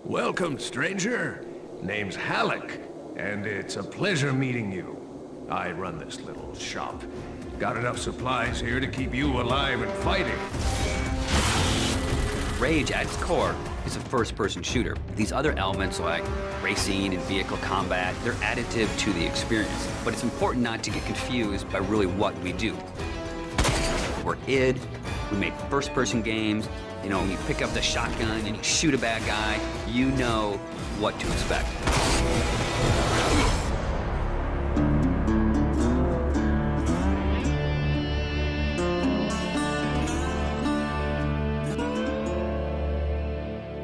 Welcome, stranger. Name's Halleck, and it's a pleasure meeting you. I run this little shop. Got enough supplies here to keep you alive and fighting. Rage, at its core, is a first-person shooter. These other elements like racing and vehicle combat, they're additive to the experience. But it's important not to get confused by really what we do. We're id, we make first-person games. You know, when you pick up the shotgun and you shoot a bad guy, you know what to expect.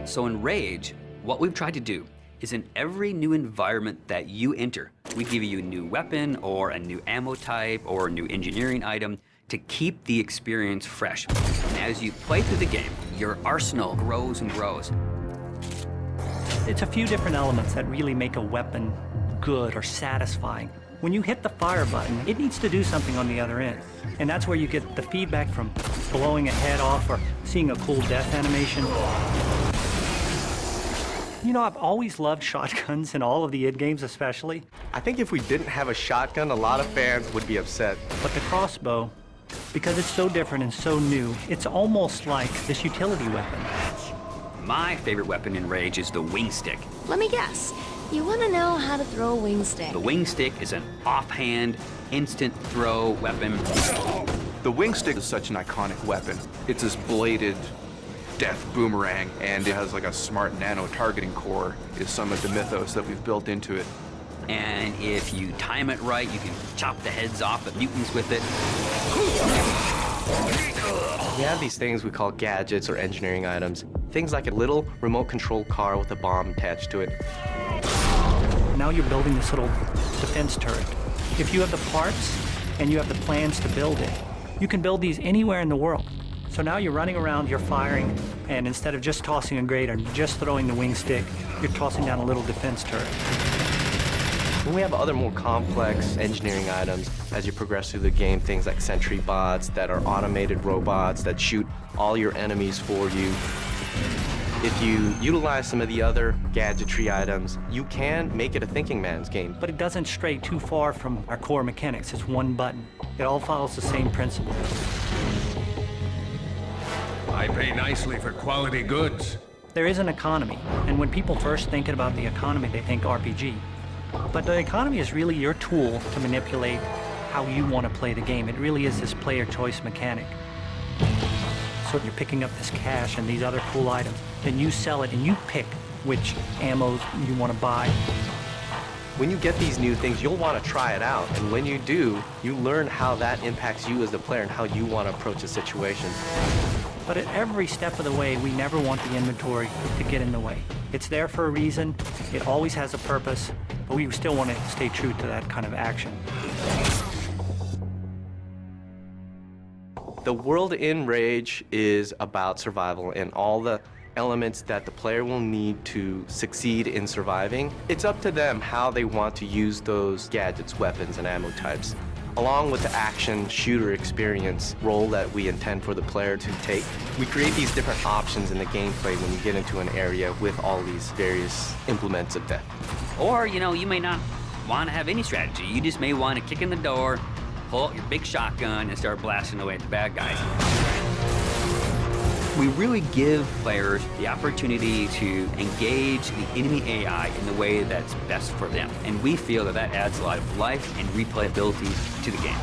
So in Rage, what we've tried to do is in every new environment that you enter, we give you a new weapon or a new ammo type or a new engineering item to keep the experience fresh. And as you play through the game, your arsenal grows and grows. It's a few different elements that really make a weapon good or satisfying. When you hit the fire button, it needs to do something on the other end. And that's where you get the feedback from blowing a head off or seeing a cool death animation. You know, I've always loved shotguns in all of the id games especially. I think if we didn't have a shotgun, a lot of fans would be upset. But the crossbow, because it's so different and so new, it's almost like this utility weapon. My favorite weapon in Rage is the wing stick. Let me guess. You want to know how to throw a wing stick. The wing stick is an offhand, instant throw weapon. The wing stick is such an iconic weapon. It's this bladed death boomerang, and it has like a smart nano targeting core, is some of the mythos that we've built into it. And if you time it right, you can chop the heads off of mutants with it. We have these things we call gadgets or engineering items. Things like a little remote control car with a bomb attached to it. Now you're building this little defense turret. If you have the parts and you have the plans to build it, you can build these anywhere in the world. So now you're running around, you're firing, and instead of just tossing a grenade or just throwing the wing stick, you're tossing down a little defense turret. And we have other more complex engineering items as you progress through the game, things like sentry bots that are automated robots that shoot all your enemies for you. If you utilize some of the other gadgetry items, you can make it a thinking man's game. But it doesn't stray too far from our core mechanics. It's one button. It all follows the same principle. I pay nicely for quality goods. There is an economy, and when people first think about the economy, they think RPG. But the economy is really your tool to manipulate how you want to play the game. It really is this player choice mechanic. So you're picking up this cash and these other cool items, then you sell it and you pick which ammos you want to buy. When you get these new things, you'll want to try it out. And when you do, you learn how that impacts you as the player and how you want to approach a situation. But at every step of the way, we never want the inventory to get in the way. It's there for a reason, it always has a purpose, but we still want to stay true to that kind of action. The world in Rage is about survival and all the elements that the player will need to succeed in surviving. It's up to them how they want to use those gadgets, weapons, and ammo types, along with the action shooter experience role that we intend for the player to take. We create these different options in the gameplay when you get into an area with all these various implements of death. Or, you know, you may not want to have any strategy. You just may want to kick in the door, pull out your big shotgun, and start blasting away at the bad guys. We really give players the opportunity to engage the enemy AI in the way that's best for them. And we feel that that adds a lot of life and replayability to the game.